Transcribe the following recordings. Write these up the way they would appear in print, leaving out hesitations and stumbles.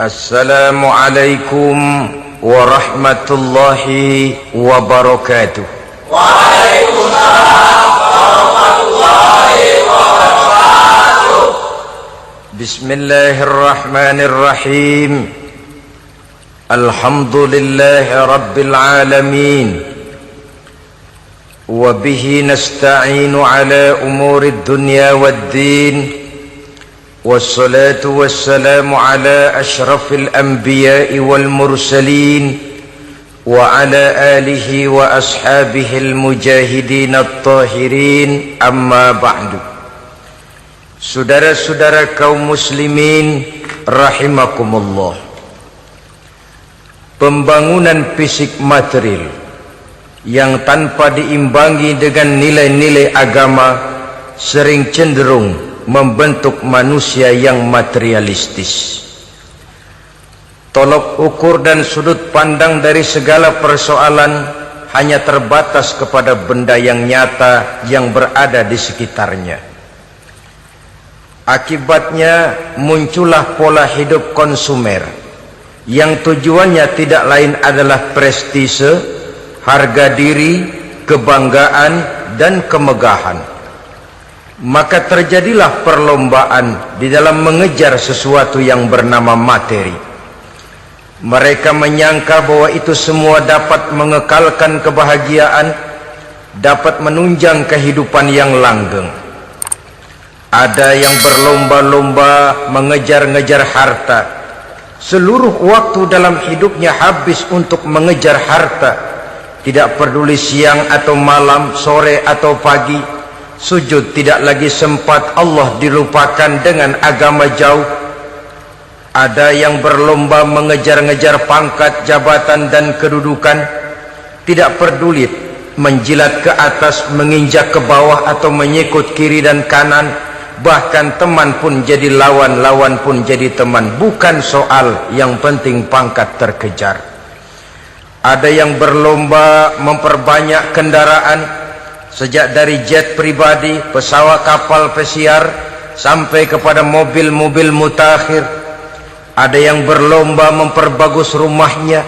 Assalamualaikum warahmatullahi wabarakatuh. Waalaikumsalam warahmatullahi wabarakatuh. Bismillahirrahmanirrahim. Alhamdulillahi rabbil alamin. Wa bihi nasta'inu ala umurid dunya waddin. Wassalatu wassalamu ala ashrafil anbiya'i wal mursalin wa ala alihi wa ashabihil mujahidin at-tahirin, amma ba'du. Saudara-saudara kaum muslimin rahimakumullah, pembangunan fisik material yang tanpa diimbangi dengan nilai-nilai agama sering cenderung membentuk manusia yang materialistis. Tolok ukur dan sudut pandang dari segala persoalan hanya terbatas kepada benda yang nyata yang berada di sekitarnya. Akibatnya muncullah pola hidup konsumer yang tujuannya tidak lain adalah prestise, harga diri, kebanggaan, dan kemegahan. Maka terjadilah perlombaan di dalam mengejar sesuatu yang bernama materi. Mereka menyangka bahwa itu semua dapat mengekalkan kebahagiaan, dapat menunjang kehidupan yang langgeng. Ada yang berlomba-lomba mengejar-ngejar harta. Seluruh waktu dalam hidupnya habis untuk mengejar harta. Tidak peduli siang atau malam, sore atau pagi. Sujud tidak lagi sempat, Allah dilupakan dengan agama jauh. Ada yang berlomba mengejar-ngejar pangkat, jabatan, dan kedudukan. Tidak peduli menjilat ke atas, menginjak ke bawah, atau menyikut kiri dan kanan. Bahkan teman pun jadi lawan, lawan pun jadi teman. Bukan soal, yang penting pangkat terkejar. Ada yang berlomba memperbanyak kendaraan, sejak dari jet pribadi, pesawat, kapal pesiar, sampai kepada mobil-mobil mutakhir. Ada yang berlomba memperbagus rumahnya,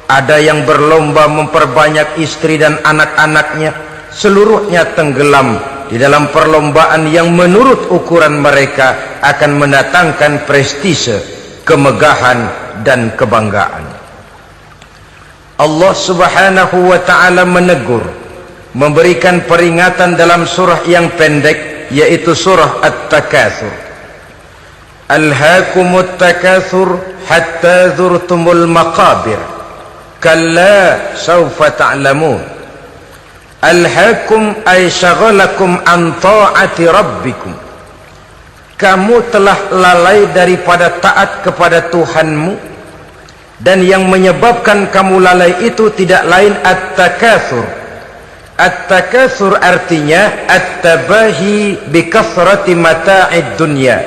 ada yang berlomba memperbanyak istri dan anak-anaknya. Seluruhnya tenggelam di dalam perlombaan yang menurut ukuran mereka akan mendatangkan prestise, kemegahan, dan kebanggaan. Allah subhanahu wa ta'ala menegur, memberikan peringatan dalam surah yang pendek, yaitu surah At-Takatsur. Alhaakumut takatsur hatta zurtumul maqabir kalla sawfa ta'lamun. Alhaakum ay syagalakum an ta'ati rabbikum. Kamu telah lalai daripada taat kepada Tuhanmu, dan yang menyebabkan kamu lalai itu tidak lain at-takatsur. At-takatsur artinya at-tabahi bi kathrati mata'id dunya,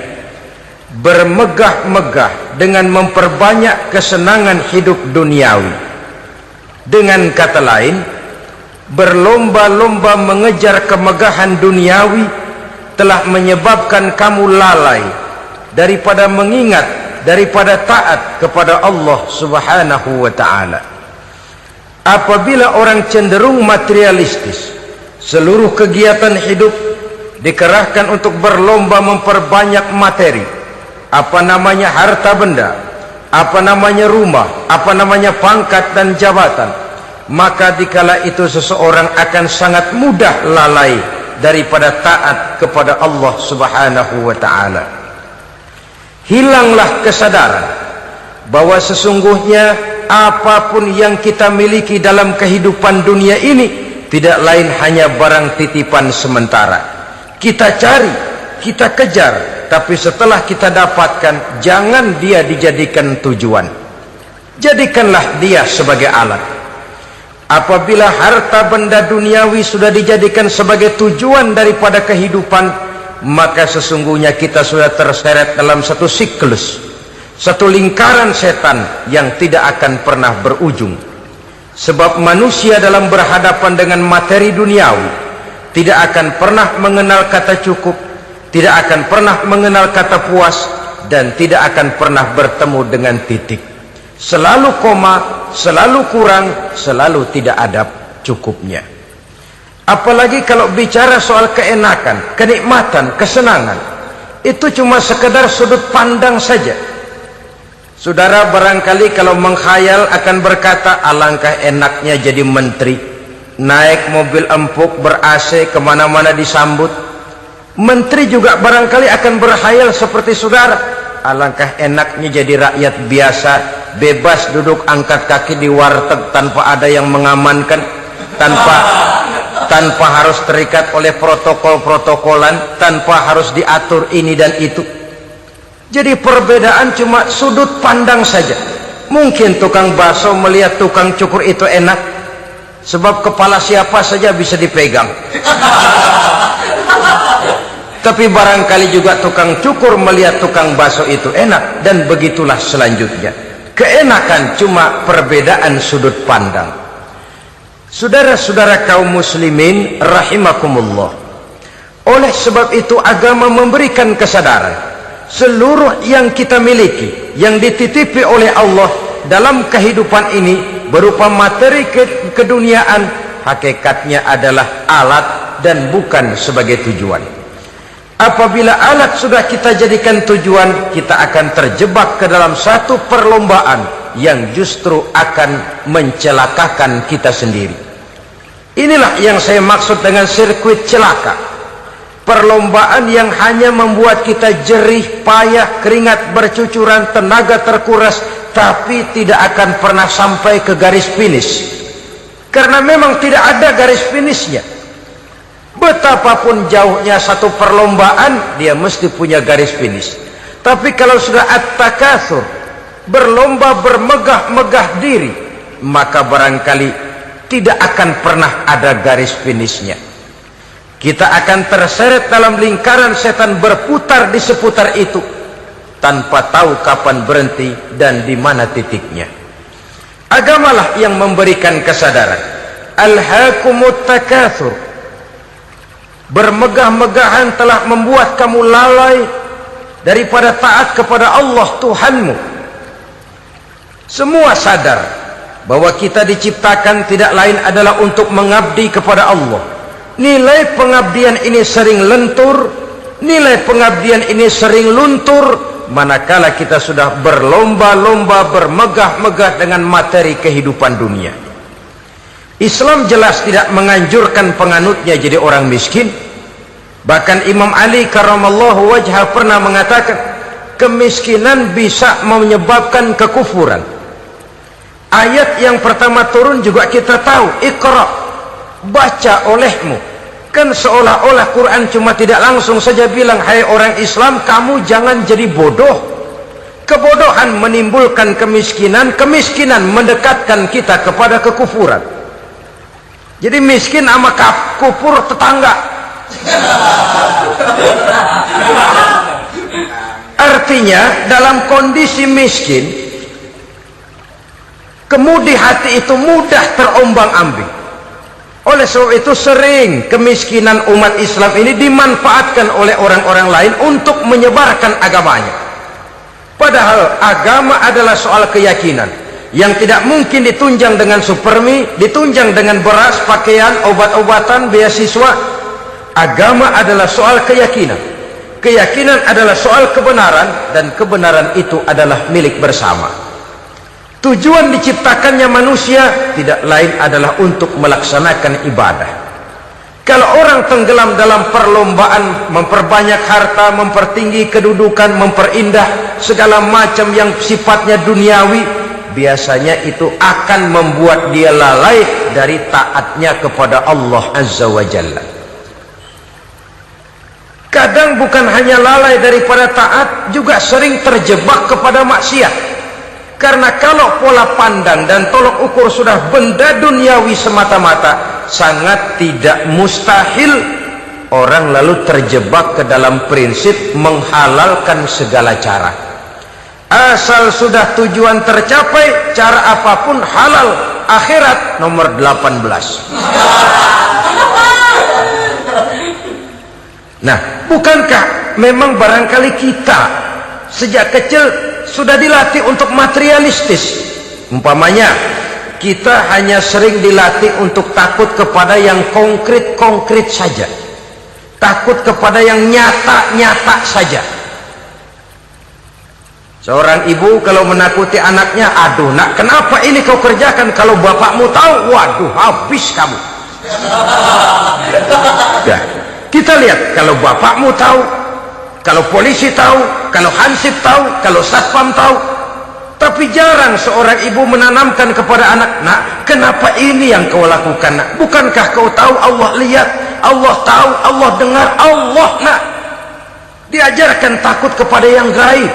bermegah-megah dengan memperbanyak kesenangan hidup duniawi. Dengan kata lain, berlomba-lomba mengejar kemegahan duniawi telah menyebabkan kamu lalai daripada mengingat, daripada taat kepada Allah subhanahu wa ta'ala. Apabila orang cenderung materialistis, seluruh kegiatan hidup dikerahkan untuk berlomba memperbanyak materi. Apa namanya harta benda, apa namanya rumah, apa namanya pangkat dan jabatan. Maka dikala itu seseorang akan sangat mudah lalai daripada taat kepada Allah subhanahu wa ta'ala. Hilanglah kesadaran bahwa sesungguhnya apapun yang kita miliki dalam kehidupan dunia ini tidak lain hanya barang titipan sementara. Kita cari, kita kejar, tapi setelah kita dapatkan, jangan dia dijadikan tujuan. Jadikanlah dia sebagai alat. Apabila harta benda duniawi sudah dijadikan sebagai tujuan daripada kehidupan, maka sesungguhnya kita sudah terseret dalam satu siklus, satu lingkaran setan yang tidak akan pernah berujung. Sebab manusia dalam berhadapan dengan materi duniawi tidak akan pernah mengenal kata cukup, tidak akan pernah mengenal kata puas, dan tidak akan pernah bertemu dengan titik. Selalu koma, selalu kurang, selalu tidak ada cukupnya. Apalagi kalau bicara soal keenakan, kenikmatan, kesenangan, itu cuma sekedar sudut pandang saja. Saudara barangkali kalau menghayal akan berkata, alangkah enaknya jadi menteri, naik mobil empuk ber-AC kemana-mana disambut. Menteri juga barangkali akan berhayal seperti saudara, alangkah enaknya jadi rakyat biasa, bebas duduk angkat kaki di warteg tanpa ada yang mengamankan, tanpa harus terikat oleh protokol-protokolan, tanpa harus diatur ini dan itu. Jadi perbedaan cuma sudut pandang saja. Mungkin tukang bakso melihat tukang cukur itu enak, sebab kepala siapa saja bisa dipegang. Tapi barangkali juga tukang cukur melihat tukang bakso itu enak, dan begitulah selanjutnya. Keenakan cuma perbedaan sudut pandang. Saudara-saudara kaum muslimin rahimakumullah, oleh sebab itu agama memberikan kesadaran seluruh yang kita miliki, yang dititipi oleh Allah dalam kehidupan ini berupa materi keduniaan, hakikatnya adalah alat dan bukan sebagai tujuan. Apabila alat sudah kita jadikan tujuan, kita akan terjebak ke dalam satu perlombaan yang justru akan mencelakakan kita sendiri. Inilah yang saya maksud dengan sirkuit celaka. Perlombaan yang hanya membuat kita jerih, payah, keringat bercucuran, tenaga terkuras, tapi tidak akan pernah sampai ke garis finish. Karena memang tidak ada garis finishnya. Betapapun jauhnya satu perlombaan, dia mesti punya garis finish. Tapi kalau sudah at-takatsur, berlomba bermegah-megah diri, maka barangkali tidak akan pernah ada garis finishnya. Kita akan terseret dalam lingkaran setan, berputar di seputar itu tanpa tahu kapan berhenti dan di mana titiknya. Agamalah yang memberikan kesadaran. Alhaakumut takatsur, bermegah-megahan telah membuat kamu lalai daripada taat kepada Allah Tuhanmu. Semua sadar bahwa kita diciptakan tidak lain adalah untuk mengabdi kepada Allah. Nilai pengabdian ini sering lentur, nilai pengabdian ini sering luntur, manakala kita sudah berlomba-lomba bermegah-megah dengan materi kehidupan dunia. Islam jelas tidak menganjurkan penganutnya jadi orang miskin. Bahkan Imam Ali karramallahu wajhah pernah mengatakan, kemiskinan bisa menyebabkan kekufuran. Ayat yang pertama turun juga kita tahu, Iqra, baca olehmu. Kan seolah-olah Quran cuma tidak langsung saja bilang, hai orang Islam, kamu jangan jadi bodoh. Kebodohan menimbulkan kemiskinan, kemiskinan mendekatkan kita kepada kekufuran. Jadi miskin sama kufur tetangga. Artinya dalam kondisi miskin, kemudi hati itu mudah terombang-ambing. Oleh sebab itu sering kemiskinan umat Islam ini dimanfaatkan oleh orang-orang lain untuk menyebarkan agamanya. Padahal agama adalah soal keyakinan yang tidak mungkin ditunjang dengan supermi, ditunjang dengan beras, pakaian, obat-obatan, beasiswa. Agama adalah soal keyakinan. Keyakinan adalah soal kebenaran, dan kebenaran itu adalah milik bersama. Tujuan diciptakannya manusia tidak lain adalah untuk melaksanakan ibadah. Kalau orang tenggelam dalam perlombaan memperbanyak harta, mempertinggi kedudukan, memperindah segala macam yang sifatnya duniawi, biasanya itu akan membuat dia lalai dari taatnya kepada Allah Azza wa Jalla. Kadang bukan hanya lalai daripada taat, juga sering terjebak kepada maksiat. Karena kalau pola pandang dan tolok ukur sudah benda duniawi semata-mata, sangat tidak mustahil orang lalu terjebak ke dalam prinsip menghalalkan segala cara. Asal sudah tujuan tercapai, cara apapun halal. Akhirat nomor 18. Nah, bukankah memang barangkali kita sejak kecil sudah dilatih untuk materialistis. Umpamanya kita hanya sering dilatih untuk takut kepada yang konkret-konkret saja, takut kepada yang nyata-nyata saja. Seorang ibu kalau menakuti anaknya, aduh nak, kenapa ini kau kerjakan? Kalau bapakmu tahu, waduh, habis kamu. Ya, kita lihat, kalau bapakmu tahu, kalau polisi tahu, kalau hansip tahu, kalau satpam tahu. Tapi jarang seorang ibu menanamkan kepada anak, nak, kenapa ini yang kau lakukan, nak? Bukankah kau tahu Allah lihat, Allah tahu, Allah dengar, Allah, nak? Diajarkan takut kepada yang gaib.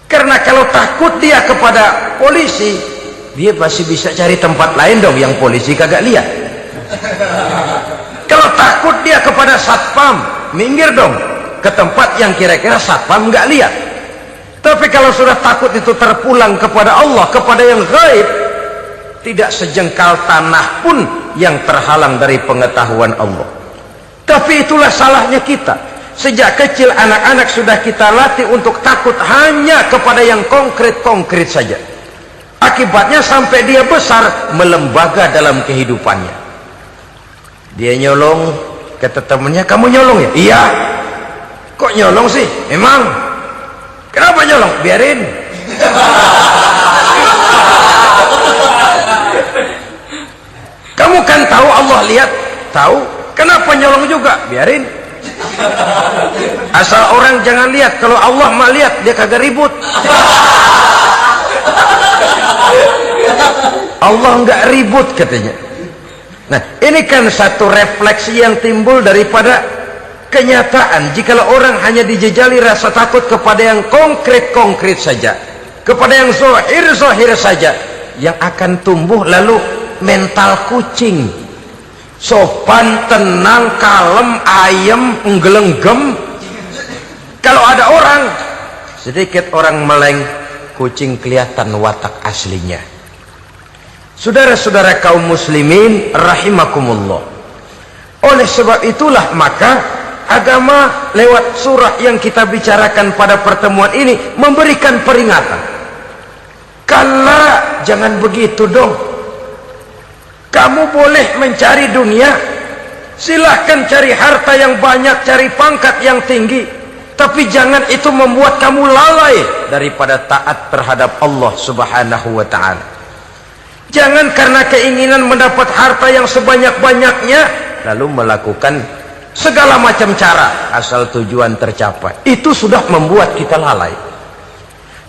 Karena kalau takut dia kepada polisi, dia pasti bisa cari tempat lain dong yang polisi kagak lihat. Kalau takut dia kepada satpam, minggir dong ke tempat yang kira-kira satpam nggak lihat. Tapi kalau sudah takut itu terpulang kepada Allah, kepada yang gaib, tidak sejengkal tanah pun yang terhalang dari pengetahuan Allah. Tapi itulah salahnya kita. Sejak kecil anak-anak sudah kita latih untuk takut hanya kepada yang konkret-konkret saja. Akibatnya sampai dia besar melembaga dalam kehidupannya. Dia nyolong, kata temannya, kamu nyolong ya? Iya. Kok nyolong sih? Emang? Kenapa nyolong? Biarin. Kamu kan tahu Allah lihat? Tahu. Kenapa nyolong juga? Biarin. Asal orang jangan lihat. Kalau Allah mah lihat, dia kagak ribut. Allah nggak ribut katanya. Nah, ini kan satu refleksi yang timbul daripada kenyataan. Jikalau orang hanya dijejali rasa takut kepada yang konkret-konkret saja, kepada yang zahir-zahir saja, yang akan tumbuh lalu mental kucing. Sopan, tenang, kalem, ayem, nggelenggem. Kalau ada orang, sedikit orang meleng, kucing kelihatan watak aslinya. Saudara-saudara kaum muslimin rahimakumullah. Oleh sebab itulah maka agama lewat surah yang kita bicarakan pada pertemuan ini memberikan peringatan. Kala, jangan begitu dong. Kamu boleh mencari dunia, silahkan cari harta yang banyak, cari pangkat yang tinggi, tapi jangan itu membuat kamu lalai daripada taat terhadap Allah subhanahu wa ta'ala. Jangan karena keinginan mendapat harta yang sebanyak-banyaknya lalu melakukan segala macam cara asal tujuan tercapai. Itu sudah membuat kita lalai.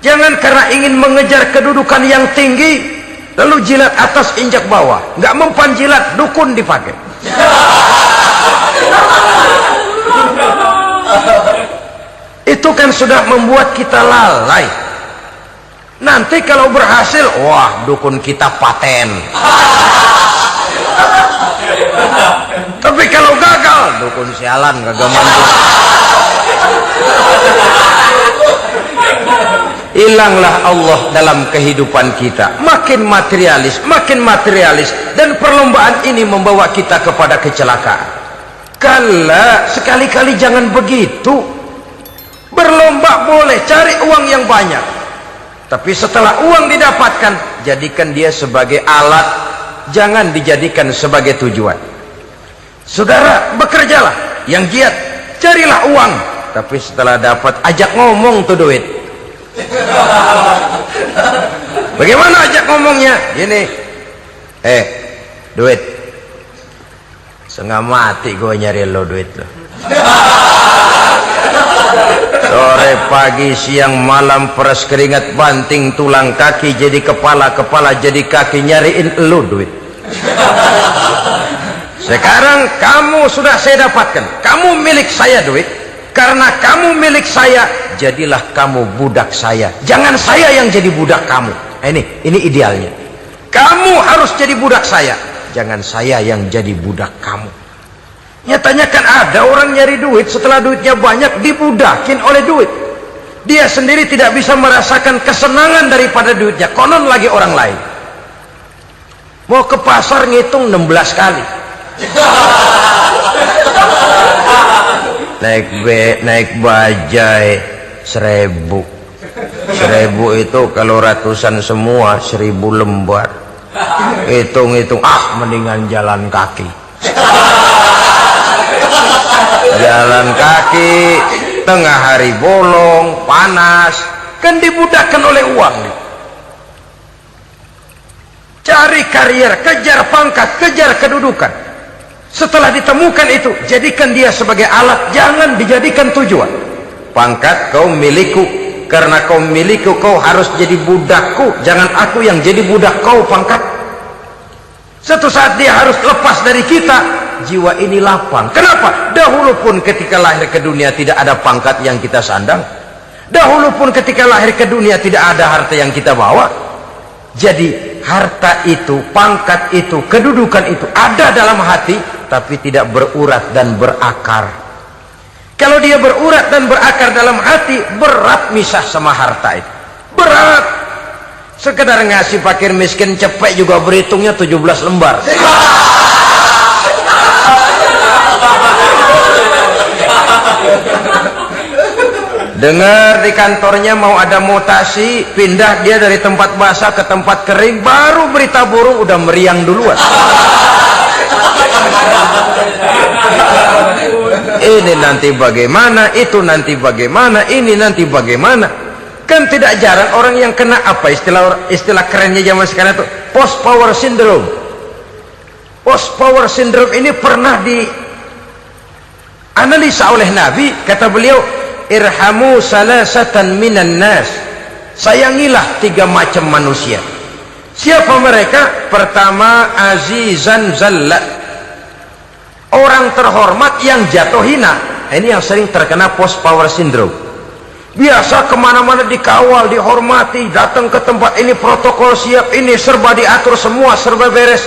Jangan karena ingin mengejar kedudukan yang tinggi lalu jilat atas injak bawah, nggak mempan jilat, dukun dipakai. Itu kan sudah membuat kita lalai. Nanti kalau berhasil, wah, dukun kita paten. Tapi kalau gagal, dukun sialan, kagak mampu. Hilanglah Allah dalam kehidupan kita, makin materialis, dan perlombaan ini membawa kita kepada kecelakaan. Kala, sekali-kali jangan begitu. Berlomba boleh, cari uang yang banyak, tapi setelah uang didapatkan, jadikan dia sebagai alat, jangan dijadikan sebagai tujuan. Saudara, bekerjalah yang giat, carilah uang, tapi setelah dapat, ajak ngomong tuh duit. Bagaimana ajak ngomongnya? Gini, duit, setengah mati gue nyari lo duit lo. Sore, pagi, siang, malam, peras keringat, banting tulang kaki jadi kepala, kepala jadi kaki, nyariin lo duit. Sekarang kamu sudah saya dapatkan, kamu milik saya duit. Karena kamu milik saya, jadilah kamu budak saya. Jangan saya yang jadi budak kamu. Ini idealnya. Kamu harus jadi budak saya, jangan saya yang jadi budak kamu. Nyatanya kan ada orang nyari duit, setelah duitnya banyak dibudakin oleh duit. Dia sendiri tidak bisa merasakan kesenangan daripada duitnya, konon lagi orang lain. Mau ke pasar ngitung 16 kali. naik bajai, 1000 itu kalau ratusan semua 1000 lembar. Hitung-hitung, mendingan jalan kaki. Jalan kaki tengah hari bolong panas, kan dibudakkan oleh uang. Cari karier, kejar pangkat, kejar kedudukan. Setelah ditemukan itu, jadikan dia sebagai alat, jangan dijadikan tujuan. Pangkat kau milikku, karena kau milikku kau harus jadi budakku, jangan aku yang jadi budak kau. Pangkat satu saat dia harus lepas dari kita, jiwa ini lapang. Kenapa? Dahulu pun ketika lahir ke dunia tidak ada pangkat yang kita sandang, dahulu pun ketika lahir ke dunia tidak ada harta yang kita bawa. Jadi harta itu, pangkat itu, kedudukan itu ada dalam hati, tapi tidak berurat dan berakar. Kalau dia berurat dan berakar dalam hati, berat misah sama harta itu, berat. Sekedar ngasih fakir miskin cepet juga berhitungnya 17 lembar. Dengar di kantornya mau ada mutasi, pindah dia dari tempat basah ke tempat kering, baru berita burung udah meriang duluan. Ini nanti bagaimana, itu nanti bagaimana, ini nanti bagaimana. Kan tidak jarang orang yang kena apa istilah kerennya zaman sekarang itu, post power syndrome. Post power syndrome ini pernah dianalisa oleh Nabi. Kata beliau, irhamu salasatan minan nas, sayangilah 3 macam manusia. Siapa mereka? Pertama, azizan zalla, orang terhormat yang jatuh hina. Ini yang sering terkena post power syndrome. Biasa kemana-mana dikawal, dihormati, datang ke tempat ini protokol siap, ini serba diatur, semua serba beres.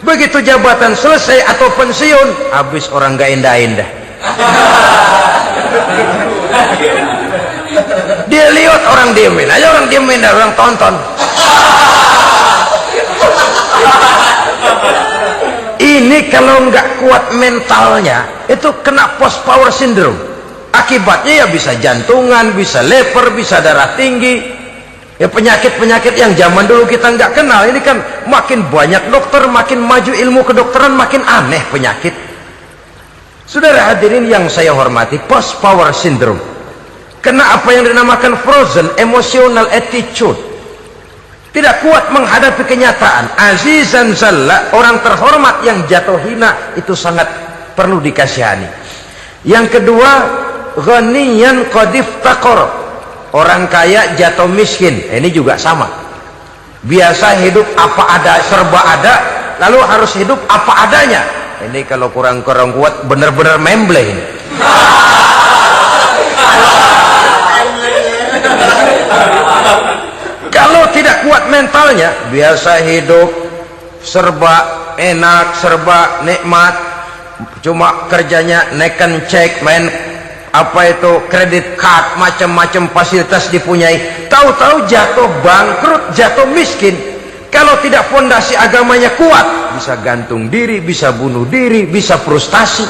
Begitu jabatan selesai atau pensiun, habis orang gak indah-indah. Dia lihat orang diemin aja, orang diemin dan orang tonton. Ini kalau nggak kuat mentalnya, itu kena post power syndrome. Akibatnya ya bisa jantungan, bisa leper, bisa darah tinggi. Ya penyakit-penyakit yang zaman dulu kita nggak kenal. Ini kan makin banyak dokter, makin maju ilmu kedokteran, makin aneh penyakit. Saudara hadirin yang saya hormati, post power syndrome kena apa yang dinamakan frozen emotional attitude, tidak kuat menghadapi kenyataan. Azizan zalla, orang terhormat yang jatuh hina, itu sangat perlu dikasihani. Yang kedua, ghaniyan qadif taqor, orang kaya jatuh miskin. Ini juga sama, biasa hidup apa ada, serba ada, lalu harus hidup apa adanya. Ini kalau kurang-kurang kuat benar-benar memble ini. Kalau tidak kuat mentalnya, biasa hidup serba enak, serba nikmat, cuma kerjanya neken cek, main apa itu kredit card, macam-macam fasilitas dipunyai, tahu-tahu jatuh bangkrut, jatuh miskin. Kalau tidak fondasi agamanya kuat, bisa gantung diri, bisa bunuh diri, bisa frustasi,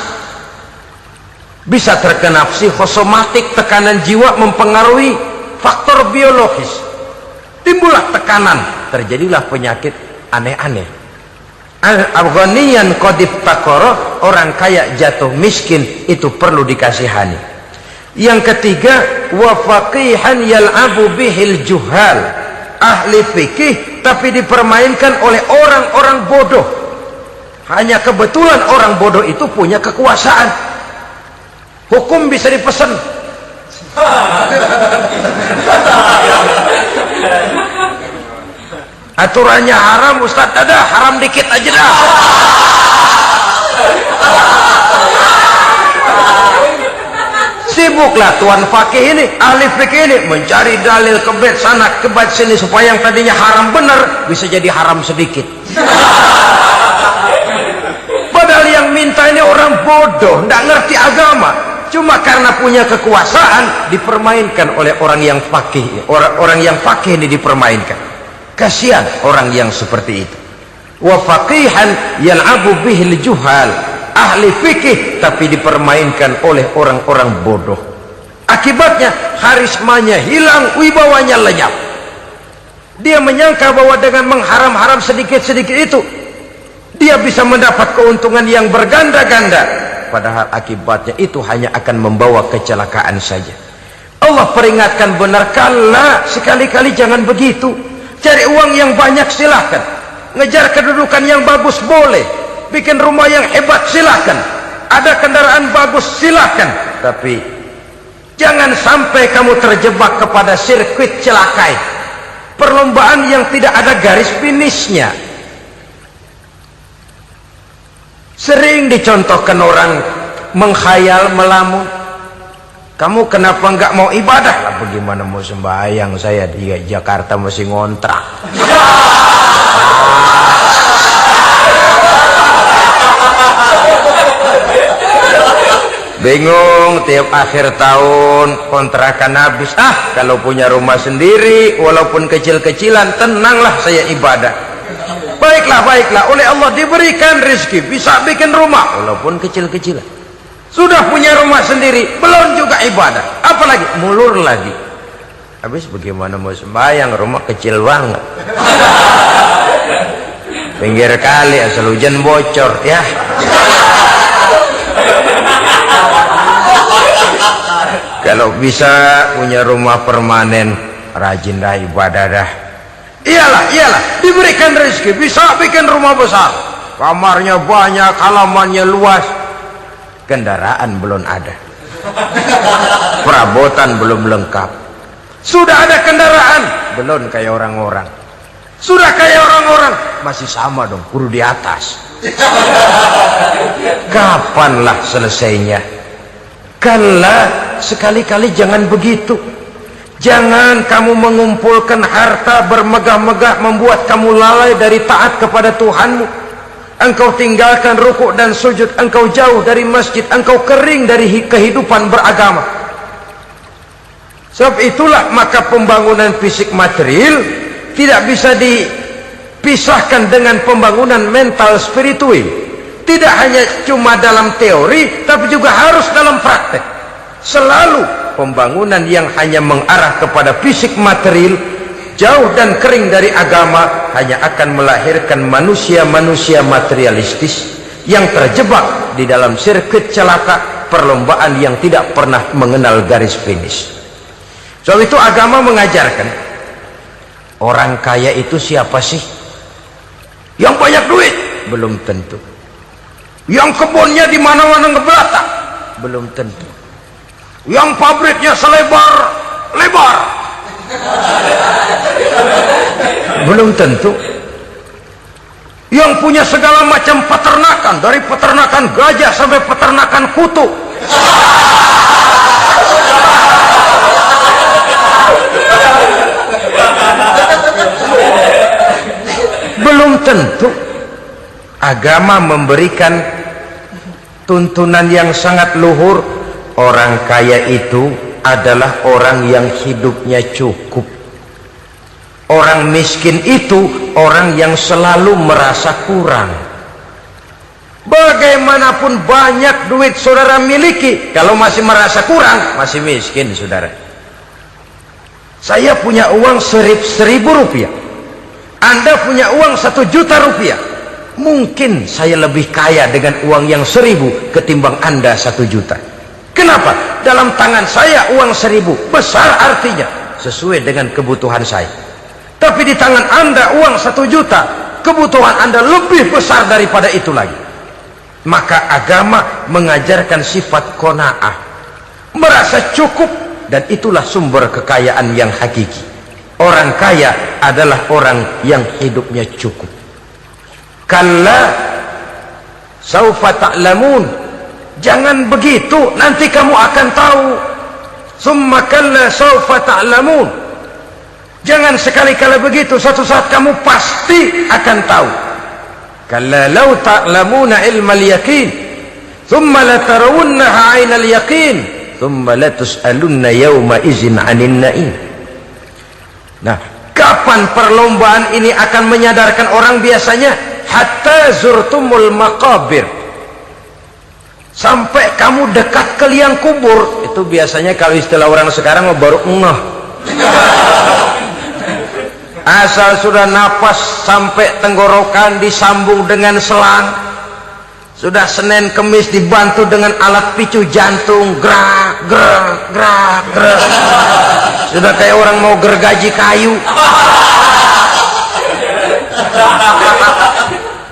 bisa terkena psikosomatik, tekanan jiwa mempengaruhi faktor biologis, timbullah tekanan, terjadilah penyakit aneh-aneh. Al-ghaniyan qadif taqara, orang kaya jatuh miskin, itu perlu dikasihani. Yang ketiga, wa faqihan yal'abu bihil juhal, ahli fikih tapi dipermainkan oleh orang-orang bodoh. Hanya kebetulan orang bodoh itu punya kekuasaan, hukum bisa dipesan. Aturannya haram, Ustaz, ada haram dikit aja dah. Sibuklah tuan fakih ini, ahli fikih ini mencari dalil kebet sana kebet sini supaya yang tadinya haram benar bisa jadi haram sedikit. Padahal yang minta ini orang bodoh, tidak ngerti agama, cuma karena punya kekuasaan dipermainkan oleh orang yang fakih. Orang yang fakih ini dipermainkan. Kasihan orang yang seperti itu. Wa faqihan yal'abu bihil juhal, ahli fikih tapi dipermainkan oleh orang-orang bodoh. Akibatnya harismanya hilang, wibawanya lenyap. Dia menyangka bahwa dengan mengharam-haram sedikit-sedikit itu dia bisa mendapat keuntungan yang berganda-ganda, padahal akibatnya itu hanya akan membawa kecelakaan saja. Allah peringatkan benar, kala, sekali-kali jangan begitu. Cari uang yang banyak silahkan, ngejar kedudukan yang bagus boleh, bikin rumah yang hebat silahkan, ada kendaraan bagus silahkan, tapi jangan sampai kamu terjebak kepada sirkuit celakai, perlombaan yang tidak ada garis finishnya. Sering dicontohkan orang menghayal, melamun, kamu kenapa nggak mau ibadah? Lah bagaimana mau sembahyang, saya di Jakarta masih ngontrak. Bingung, tiap akhir tahun kontrakan habis. Kalau punya rumah sendiri walaupun kecil-kecilan, tenanglah saya ibadah. Baiklah, oleh Allah diberikan rezeki, bisa bikin rumah walaupun kecil-kecilan. Sudah punya rumah sendiri, belum juga ibadah, apalagi mulur lagi. Habis bagaimana mau sembahyang, rumah kecil banget, pinggir kali, asal hujan bocor ya. Kalau bisa punya rumah permanen, rajin dah ibadah dah. Iyalah, diberikan rezeki, bisa bikin rumah besar, kamarnya banyak, halamannya luas, kendaraan belum ada, perabotan belum lengkap. Sudah ada kendaraan, belum kayak orang-orang. Sudah kayak orang-orang, masih sama dong, kudu di atas. Kapanlah selesainya? Kala, sekali-kali jangan begitu. Jangan kamu mengumpulkan harta bermegah-megah membuat kamu lalai dari taat kepada Tuhanmu. Engkau tinggalkan rukuk dan sujud, engkau jauh dari masjid, engkau kering dari kehidupan beragama. Sebab itulah maka pembangunan fisik material tidak bisa dipisahkan dengan pembangunan mental spiritual. Tidak hanya cuma dalam teori, tapi juga harus dalam praktek. Selalu pembangunan yang hanya mengarah kepada fisik material, jauh dan kering dari agama, hanya akan melahirkan manusia-manusia materialistis yang terjebak di dalam sirkuit celaka, perlombaan yang tidak pernah mengenal garis finish. Sebab itu agama mengajarkan, orang kaya itu siapa sih? Yang banyak duit? Belum tentu. Yang kebunnya di mana-mana ngebelata? Belum tentu. Yang pabriknya selebar-lebar? Belum tentu. Yang punya segala macam peternakan, dari peternakan gajah sampai peternakan kutu? Belum tentu. Agama memberikan tuntunan yang sangat luhur. Orang kaya itu adalah orang yang hidupnya cukup. Orang miskin itu orang yang selalu merasa kurang. Bagaimanapun banyak duit saudara miliki, kalau masih merasa kurang, masih miskin saudara. Saya punya uang 1.000 rupiah, Anda punya uang 1 juta rupiah. Mungkin saya lebih kaya dengan uang yang 1.000 ketimbang Anda 1 juta. Kenapa? Dalam tangan saya uang 1.000 besar, artinya sesuai dengan kebutuhan saya. Tapi di tangan Anda uang 1 juta, kebutuhan Anda lebih besar daripada itu lagi. Maka agama mengajarkan sifat qanaah, merasa cukup, dan itulah sumber kekayaan yang hakiki. Orang kaya adalah orang yang hidupnya cukup. Kalla saufa ta'lamun, jangan begitu, nanti kamu akan tahu. Summa kalla saufa ta'lamun, jangan sekali-kali begitu, suatu saat kamu pasti akan tahu. Kalla law ta'lamuna ilmal yaqin thumma latarawunnaha 'ainal yaqin thumma latus'alunna yawma idzin 'anin na'im. Nah, kapan perlombaan ini akan menyadarkan orang? Biasanya hatta zurtumul maqabir, sampai kamu dekat ke liang kubur. tuh biasanya kalau istilah orang sekarang baru ngeh. Asal sudah napas sampai tenggorokan disambung dengan selang, sudah Senin Kemis dibantu dengan alat picu jantung, gerak gerak gerak gerak, sudah kayak orang mau gergaji kayu.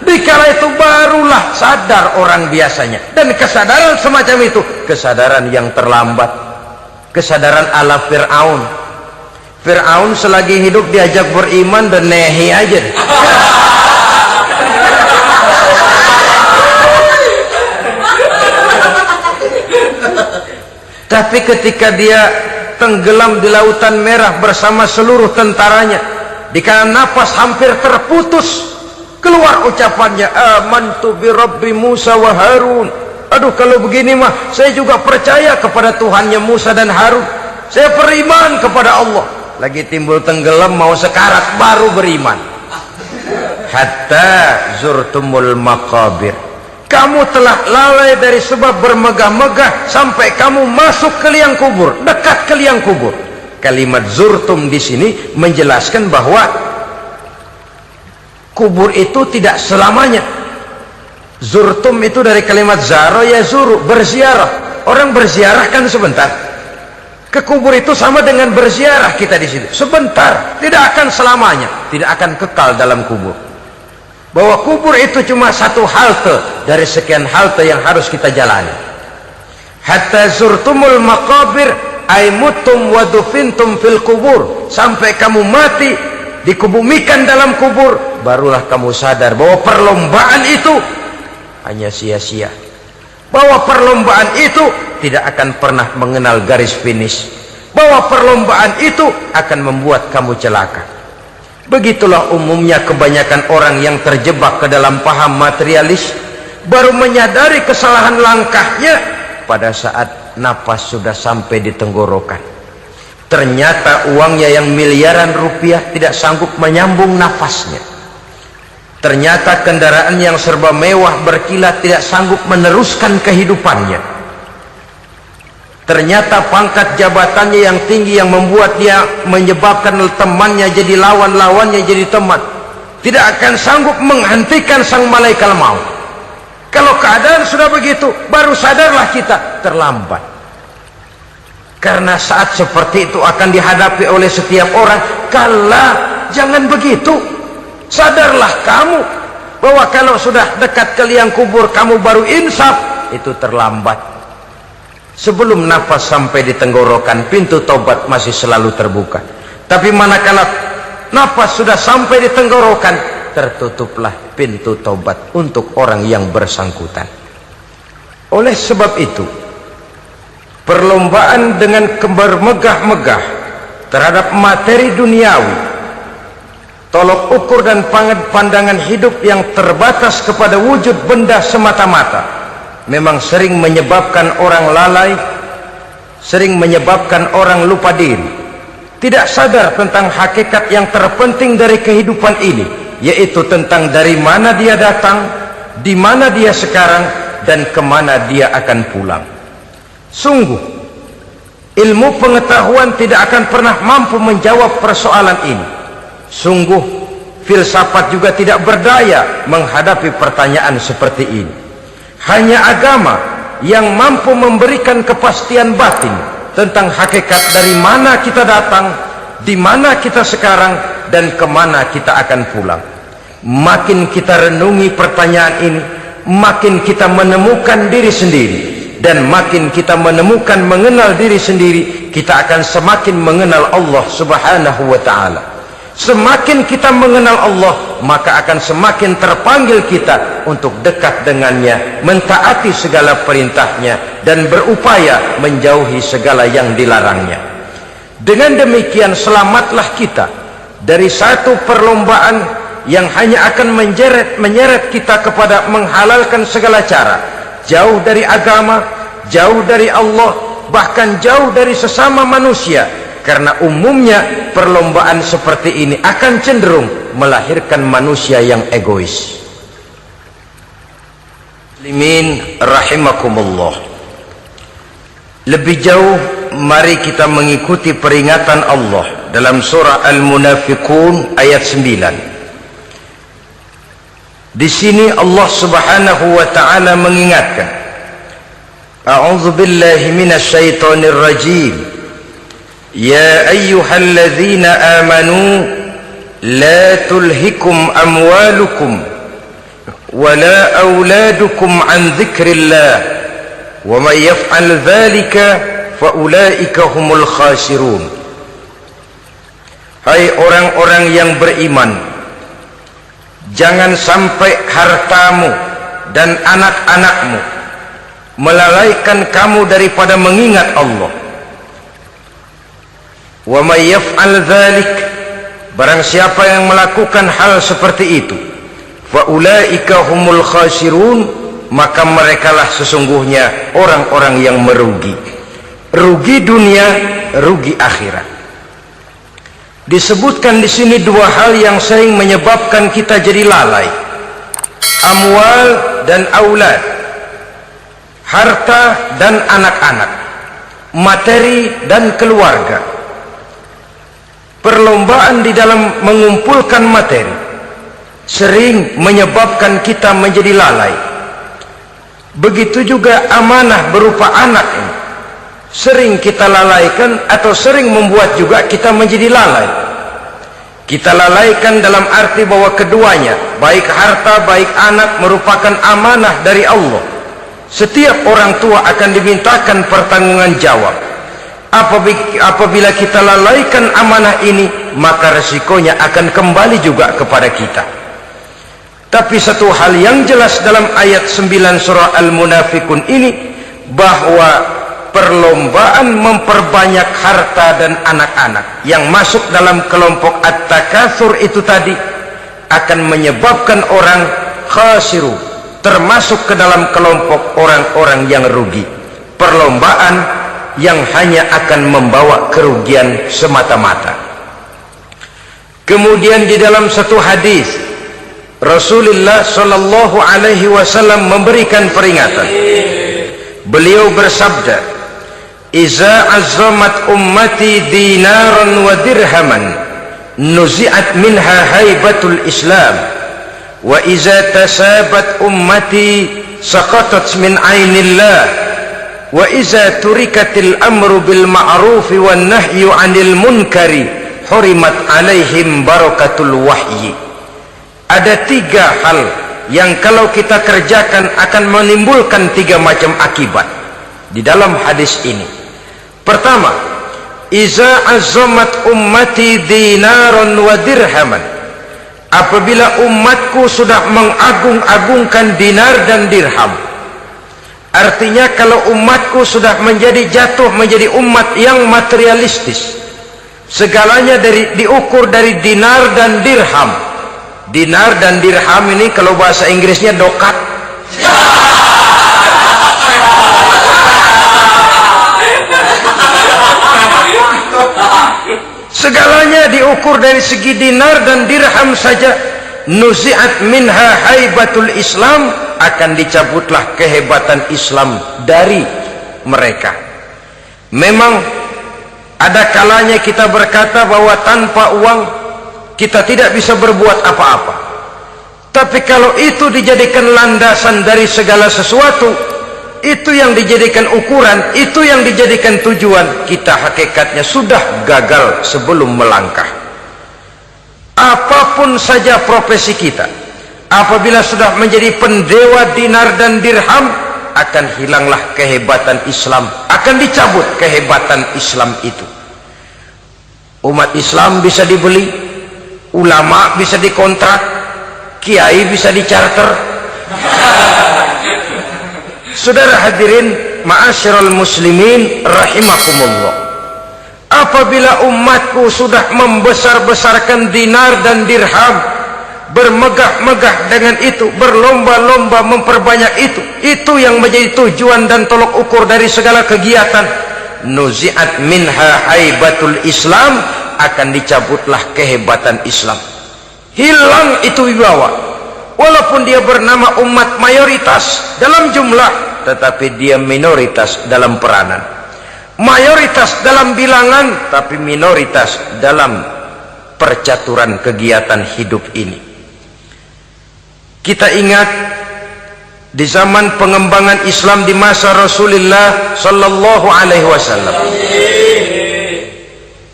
Dikala itu barulah sadar orang biasanya, dan kesadaran semacam itu kesadaran yang terlambat, kesadaran ala Fir'aun. Fir'aun selagi hidup diajak beriman dan nehi aja. Tapi ketika dia tenggelam di Lautan Merah bersama seluruh tentaranya, dikala napas hampir terputus, keluar ucapannya, amantu bi Rabbi Musa wa Harun. Aduh, kalau begini mah saya juga percaya kepada Tuhannya Musa dan Harun, saya beriman kepada Allah. Lagi timbul tenggelam mau sekarat baru beriman. Hatta zurtumul maqabir, kamu telah lalai dari sebab bermegah-megah sampai kamu masuk ke liang kubur, dekat ke liang kubur. Kalimat zurtum di sini menjelaskan bahwa kubur itu tidak selamanya. Zurtum itu dari kalimat zaro ya zuru, berziarah. Orang berziarah kan sebentar. Ke kubur itu sama dengan berziarah kita di situ. Sebentar, tidak akan selamanya, tidak akan kekal dalam kubur. Bahwa kubur itu cuma satu halte dari sekian halte yang harus kita jalani. Hatta zurtumul maqabir ay mutum wa dufintum fil kubur, sampai kamu mati dikubumikan dalam kubur, barulah kamu sadar bahwa perlombaan itu hanya sia-sia, bahwa perlombaan itu tidak akan pernah mengenal garis finish, bahwa perlombaan itu akan membuat kamu celaka. Begitulah umumnya kebanyakan orang yang terjebak ke dalam paham materialis, baru menyadari kesalahan langkahnya pada saat napas sudah sampai di tenggorokan. Ternyata uangnya yang miliaran rupiah tidak sanggup menyambung nafasnya. Ternyata kendaraan yang serba mewah berkilat tidak sanggup meneruskan kehidupannya. Ternyata pangkat jabatannya yang tinggi yang membuat dia menyebabkan temannya jadi lawan, lawannya jadi teman, tidak akan sanggup menghentikan sang malaikat maut. Kalau keadaan sudah begitu, baru sadarlah kita terlambat. Karena saat seperti itu akan dihadapi oleh setiap orang. Kala, jangan begitu. Sadarlah kamu bahwa kalau sudah dekat ke liang kubur kamu baru insaf, itu terlambat. Sebelum nafas sampai di tenggorokan, pintu taubat masih selalu terbuka. Tapi manakala nafas sudah sampai di tenggorokan, tertutuplah pintu taubat untuk orang yang bersangkutan. Oleh sebab itu, perlombaan dengan bermegah-megah terhadap materi duniawi, tolok ukur dan pandangan hidup yang terbatas kepada wujud benda semata-mata, memang sering menyebabkan orang lalai, sering menyebabkan orang lupa diri, tidak sadar tentang hakikat yang terpenting dari kehidupan ini, yaitu tentang dari mana dia datang, di mana dia sekarang, dan kemana dia akan pulang. Sungguh, ilmu pengetahuan tidak akan pernah mampu menjawab persoalan ini. Sungguh, filsafat juga tidak berdaya menghadapi pertanyaan seperti ini. Hanya agama yang mampu memberikan kepastian batin tentang hakikat dari mana kita datang, di mana kita sekarang, dan kemana kita akan pulang. Makin kita renungi pertanyaan ini, makin kita menemukan diri sendiri, dan makin kita menemukan mengenal diri sendiri, kita akan semakin mengenal Allah Subhanahu wa ta'ala. Semakin kita mengenal Allah, maka akan semakin terpanggil kita untuk dekat dengannya, mentaati segala perintahnya, dan berupaya menjauhi segala yang dilarangnya. Dengan demikian selamatlah kita dari satu perlombaan yang hanya akan menyeret kita kepada menghalalkan segala cara, jauh dari agama, jauh dari Allah, bahkan jauh dari sesama manusia. Karena umumnya perlombaan seperti ini akan cenderung melahirkan manusia yang egois. Muslimin rahimakumullah. Lebih jauh, mari kita mengikuti peringatan Allah dalam surah Al-Munafiqun ayat 9. Di sini Allah Subhanahu wa taala mengingatkan, A'udzu billahi minasy syaithanir rajim. Ya ayyuhalladzina amanu la tulhikum amwalukum wala auladukum an dzikrillah wa may yaf'al dzalika fa ulaika humul khasirun. Hai orang-orang yang beriman, jangan sampai hartamu dan anak-anakmu melalaikan kamu daripada mengingat Allah. Wa may yaf'al dzalik, barang siapa yang melakukan hal seperti itu, fa ulaika humul khasirun, maka merekalah sesungguhnya orang-orang yang merugi. Rugi dunia, rugi akhirat. Disebutkan di sini dua hal yang sering menyebabkan kita jadi lalai. Amwal dan aulad. Harta dan anak-anak. Materi dan keluarga. Perlombaan di dalam mengumpulkan materi sering menyebabkan kita menjadi lalai. Begitu juga amanah berupa anak ini sering kita lalaikan atau sering membuat juga kita menjadi lalai. Kita lalaikan dalam arti bahwa keduanya, baik harta baik anak, merupakan amanah dari Allah. Setiap orang tua akan dimintakan pertanggungan jawab. Apabila kita lalaikan amanah ini, maka resikonya akan kembali juga kepada kita. Tapi satu hal yang jelas dalam ayat 9 surah Al-Munafiqun ini, bahwa perlombaan memperbanyak harta dan anak-anak yang masuk dalam kelompok at-takatsur itu tadi akan menyebabkan orang khasiru, termasuk ke dalam kelompok orang-orang yang rugi. Perlombaan yang hanya akan membawa kerugian semata-mata. Kemudian di dalam satu hadis Rasulullah sallallahu alaihi wasallam memberikan peringatan. Beliau bersabda, "Iza azzamat ummati dinaran wa dirhaman, nuzi'at minha haibatul Islam, wa iza tasabat ummati saqatat min ainillah, wa iza turikatil amru bil ma'rufi wan nahyu 'anil munkari, hurimat 'alaihim barakatul wahyi." Ada tiga hal yang kalau kita kerjakan akan menimbulkan tiga macam akibat di dalam hadis ini. Pertama, iza azzamat ummati dinaran wa dirhaman. Apabila umatku sudah mengagung-agungkan dinar dan dirham, artinya kalau umatku sudah jatuh menjadi umat yang materialistis, segalanya diukur dari dinar dan dirham. Dinar dan dirham ini kalau bahasa Inggrisnya dokat. Segalanya diukur dari segi dinar dan dirham saja. Nuzi'at minha haibatul Islam, akan dicabutlah kehebatan Islam dari mereka. Memang ada kalanya kita berkata bahwa tanpa uang kita tidak bisa berbuat apa-apa. Tapi kalau itu dijadikan landasan dari segala sesuatu, itu yang dijadikan ukuran, itu yang dijadikan tujuan, kita hakikatnya sudah gagal sebelum melangkah. Apapun saja profesi kita, apabila sudah menjadi pendewa dinar dan dirham, akan hilanglah kehebatan Islam, akan dicabut kehebatan Islam itu. Umat Islam bisa dibeli, ulama bisa dikontrak, kiai bisa dicarter. Saudara hadirin ma'asyiral muslimin rahimakumullah, apabila umatku sudah membesar-besarkan dinar dan dirham, bermegah-megah dengan itu, berlomba-lomba memperbanyak itu yang menjadi tujuan dan tolok ukur dari segala kegiatan, nuzi'at minha haibatul Islam, akan dicabutlah kehebatan Islam. Hilang itu wibawa. Walaupun dia bernama umat mayoritas dalam jumlah, tetapi dia minoritas dalam peranan. mayoritas dalam bilangan tapi minoritas dalam percaturan kegiatan hidup ini. Kita ingat di zaman pengembangan Islam di masa Rasulullah sallallahu alaihi wasallam,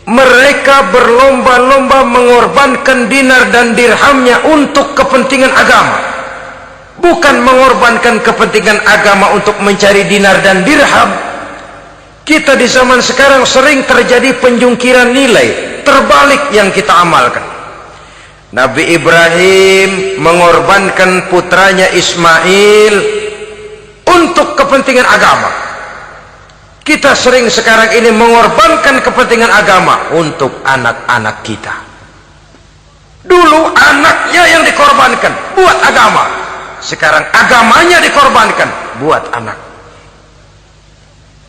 mereka berlomba-lomba mengorbankan dinar dan dirhamnya untuk kepentingan agama, bukan mengorbankan kepentingan agama untuk mencari dinar dan dirham. Kita di zaman sekarang sering terjadi penjungkiran nilai, terbalik yang kita amalkan. Nabi Ibrahim mengorbankan putranya Ismail untuk kepentingan agama. Kita sering sekarang ini mengorbankan kepentingan agama untuk anak-anak kita. Dulu anaknya yang dikorbankan buat agama, sekarang agamanya dikorbankan buat anak.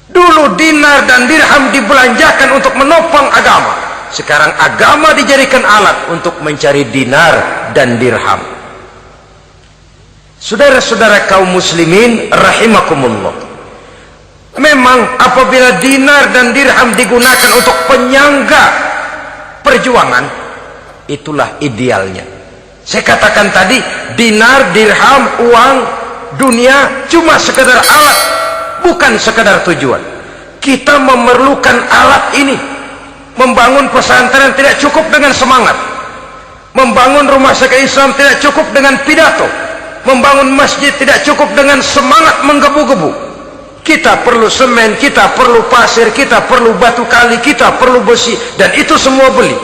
Dulu dinar dan dirham dibelanjakan untuk menopang agama, sekarang agama dijadikan alat untuk mencari dinar dan dirham. Saudara-saudara kaum muslimin rahimakumullah, memang apabila dinar dan dirham digunakan untuk penyangga perjuangan, itulah idealnya. Saya katakan tadi, dinar, dirham, uang, dunia cuma sekedar alat, bukan sekedar tujuan. Kita memerlukan alat ini. Membangun pesantren tidak cukup dengan semangat, membangun rumah sakit Islam tidak cukup dengan pidato, membangun masjid tidak cukup dengan semangat menggebu-gebu. Kita perlu semen, kita perlu pasir, kita perlu batu kali, kita perlu besi, dan itu semua beli.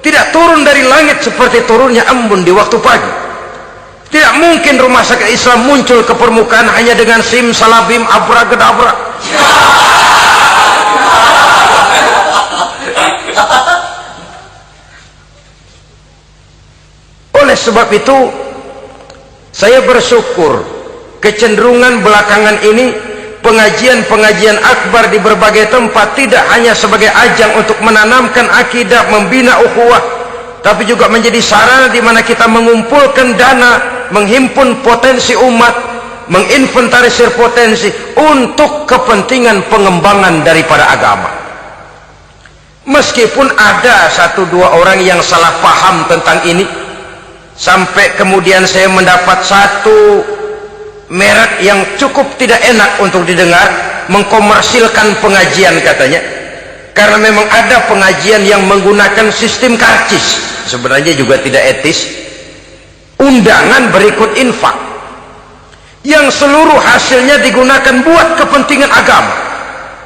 Tidak turun dari langit seperti turunnya embun di waktu pagi. Tidak mungkin rumah sakit Islam muncul ke permukaan hanya dengan simsalabim abrakadabra. Oleh sebab itu, saya bersyukur kecenderungan belakangan ini pengajian-pengajian akbar di berbagai tempat tidak hanya sebagai ajang untuk menanamkan akidah, membina ukhuwah, tapi juga menjadi sarana di mana kita mengumpulkan dana, menghimpun potensi umat, menginventarisir potensi untuk kepentingan pengembangan daripada agama. Meskipun ada satu dua orang yang salah paham tentang ini, sampai kemudian saya mendapat satu merek yang cukup tidak enak untuk didengar, mengkomersilkan pengajian katanya, karena memang ada pengajian yang menggunakan sistem karcis, sebenarnya juga tidak etis. Undangan berikut infak yang seluruh hasilnya digunakan buat kepentingan agama,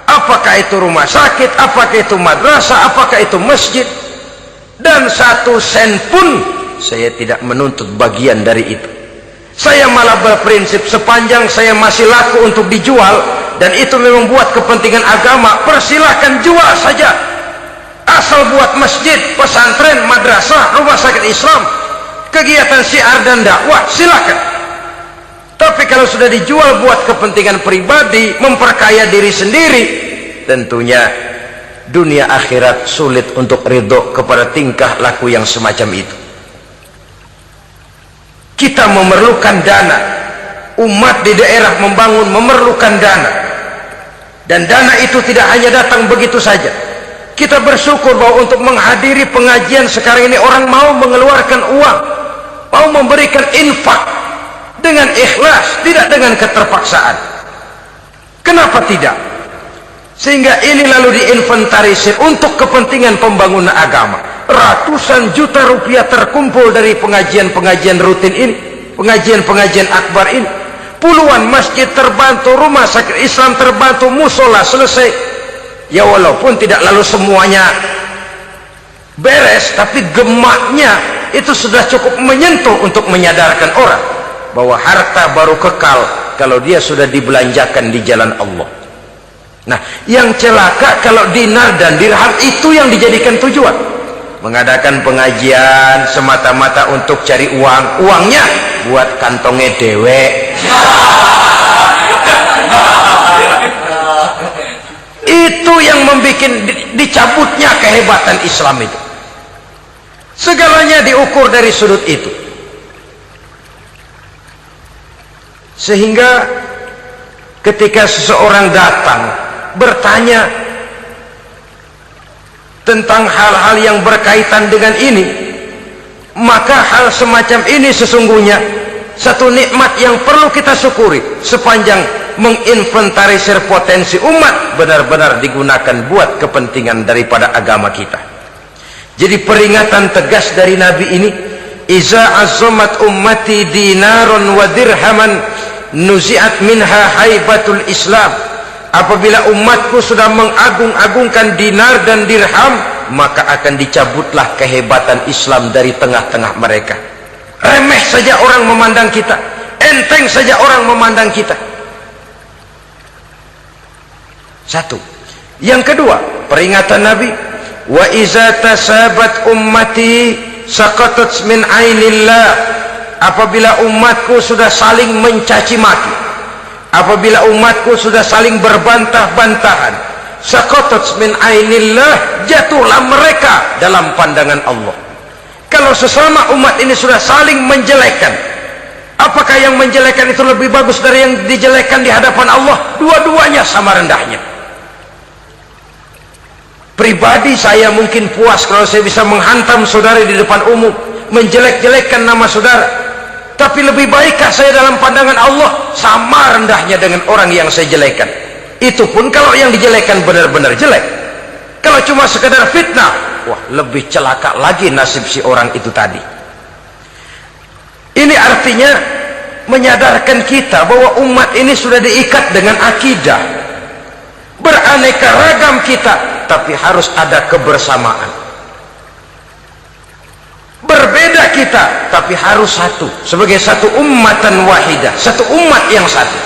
apakah itu rumah sakit, apakah itu madrasah, apakah itu masjid, dan satu sen pun saya tidak menuntut bagian dari itu. Saya malah berprinsip sepanjang saya masih laku untuk dijual dan itu memang buat kepentingan agama, persilahkan jual saja, asal buat masjid, pesantren, madrasah, rumah sakit Islam, kegiatan syiar dan dakwah, silakan. Tapi kalau sudah dijual buat kepentingan pribadi, memperkaya diri sendiri, tentunya dunia akhirat sulit untuk ridho kepada tingkah laku yang semacam itu. Kita memerlukan dana, umat di daerah membangun memerlukan dana, dan dana itu tidak hanya datang begitu saja. Kita bersyukur bahwa untuk menghadiri pengajian sekarang ini orang mau mengeluarkan uang, mau memberikan infak dengan ikhlas, tidak dengan keterpaksaan. Kenapa tidak? Sehingga ini lalu diinventarisir untuk kepentingan pembangunan agama. Ratusan juta rupiah terkumpul dari pengajian-pengajian rutin ini, pengajian-pengajian akbar ini. Puluhan masjid terbantu, rumah sakit Islam terbantu, musola selesai. Ya walaupun tidak lalu semuanya beres, tapi gemaknya itu sudah cukup menyentuh untuk menyadarkan orang bahwa harta baru kekal kalau dia sudah dibelanjakan di jalan Allah. Nah, yang celaka kalau dinar dan dirham itu yang dijadikan tujuan. Mengadakan pengajian semata-mata untuk cari uang, uangnya buat kantongnya dewek. Itu yang membuat dicabutnya kehebatan Islam itu. Segalanya diukur dari sudut itu. Sehingga ketika seseorang datang bertanya, tentang hal-hal yang berkaitan dengan ini, maka hal semacam ini sesungguhnya satu nikmat yang perlu kita syukuri sepanjang menginventarisir potensi umat benar-benar digunakan buat kepentingan daripada agama kita. Jadi peringatan tegas dari Nabi ini, iza azzamat ummati dinaron wa dirhaman nuzi'at minha haibatul Islam. Apabila umatku sudah mengagung-agungkan dinar dan dirham, maka akan dicabutlah kehebatan Islam dari tengah-tengah mereka. Remeh saja orang memandang kita, enteng saja orang memandang kita. Satu. Yang kedua, peringatan Nabi, wa iza tasabat ummati saqatat min ainillah. Apabila umatku sudah saling mencaci maki, apabila umatku sudah saling berbantah-bantahan, saqatat min ainillah, jatuhlah mereka dalam pandangan Allah. Kalau sesama umat ini sudah saling menjelekkan, apakah yang menjelekkan itu lebih bagus dari yang dijelekkan di hadapan Allah? Dua-duanya sama rendahnya. Pribadi saya mungkin puas kalau saya bisa menghantam saudara di depan umum, menjelek-jelekkan nama saudara. Tapi lebih baikkah saya dalam pandangan Allah? Sama rendahnya dengan orang yang saya jelekkan. Itu pun kalau yang dijelekkan benar-benar jelek. Kalau cuma sekedar fitnah, wah, lebih celaka lagi nasib si orang itu tadi. Ini artinya menyadarkan kita bahwa umat ini sudah diikat dengan akidah. Beraneka ragam kita, tapi harus ada kebersamaan. Berbeda kita, tapi harus satu, sebagai satu ummatan wahidah, satu umat yang satu.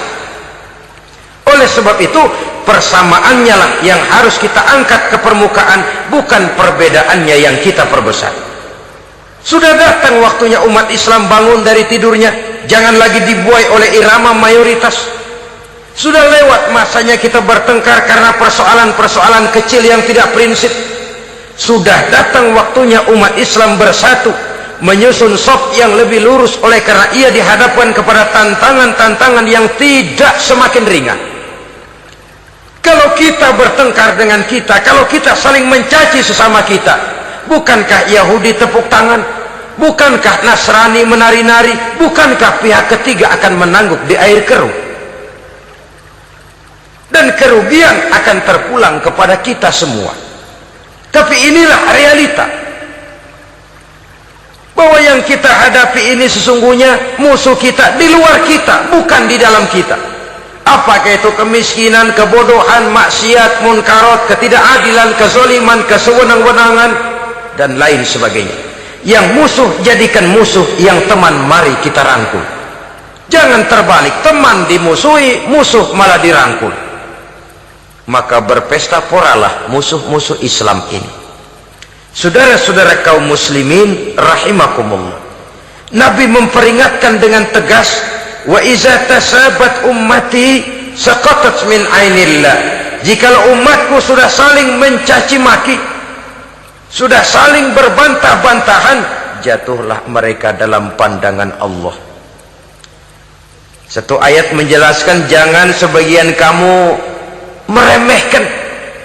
Oleh sebab itu, persamaannya lah yang harus kita angkat ke permukaan, bukan perbedaannya yang kita perbesar. Sudah datang waktunya umat Islam bangun dari tidurnya, jangan lagi dibuai oleh irama mayoritas. Sudah lewat masanya kita bertengkar karena persoalan-persoalan kecil yang tidak prinsip. Sudah datang waktunya umat Islam bersatu, menyusun saf yang lebih lurus, oleh karena ia dihadapkan kepada tantangan-tantangan yang tidak semakin ringan. Kalau kita bertengkar dengan kita, kalau kita saling mencaci sesama kita, bukankah Yahudi tepuk tangan? Bukankah Nasrani menari-nari? Bukankah pihak ketiga akan menangguk di air keruh? Dan kerugian akan terpulang kepada kita semua. Tapi inilah realita, bahwa yang kita hadapi ini sesungguhnya musuh kita di luar kita, bukan di dalam kita. Apakah itu kemiskinan, kebodohan, maksiat, munkarat, ketidakadilan, kezaliman, kesewenang-wenangan, dan lain sebagainya. Yang musuh jadikan musuh, yang teman mari kita rangkul. Jangan terbalik, teman dimusuhi, musuh malah dirangkul. Maka berpesta poralah musuh-musuh Islam ini. Saudara-saudara kaum muslimin rahimakumullah, Nabi memperingatkan dengan tegas, wa iza tasabat ummati saqatat min ainillah. Jikalau umatku sudah saling mencaci maki, sudah saling berbantah-bantahan, jatuhlah mereka dalam pandangan Allah. Satu ayat menjelaskan, jangan sebagian kamu meremehkan,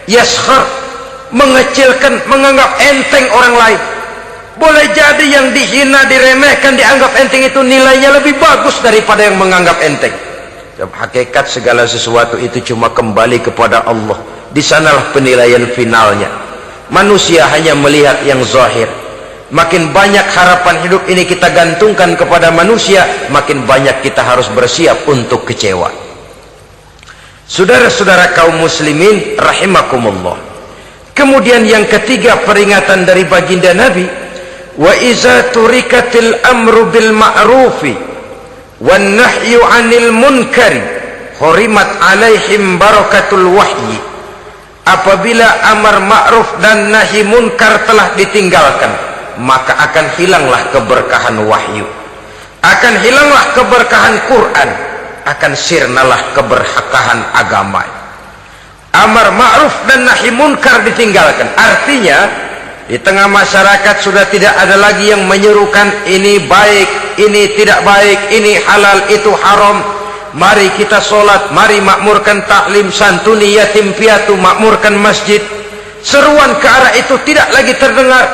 yaskhar, mengecilkan, menganggap enteng orang lain. Boleh jadi yang dihina, diremehkan, dianggap enteng itu nilainya lebih bagus daripada yang menganggap enteng. Hakikat segala sesuatu itu cuma kembali kepada Allah. Di sanalah penilaian finalnya. Manusia hanya melihat yang zahir. Makin banyak harapan hidup ini kita gantungkan kepada manusia, makin banyak kita harus bersiap untuk kecewa. Saudara-saudara kaum muslimin rahimakumullah. Kemudian yang ketiga peringatan dari baginda Nabi, wa iza turikatil amru bil ma'rufi wan nahyu 'anil munkari hurimat 'alaihim barakatul wahyi. Apabila amar ma'ruf dan nahi munkar telah ditinggalkan, maka akan hilanglah keberkahan wahyu, akan hilanglah keberkahan Quran, akan sirnalah keberkahan agama. Amar ma'ruf dan nahi munkar ditinggalkan, artinya di tengah masyarakat sudah tidak ada lagi yang menyerukan ini baik, ini tidak baik, ini halal, itu haram. Mari kita sholat, mari makmurkan taklim, santuni yatim piatu, makmurkan masjid. seruan ke arah itu tidak lagi terdengar.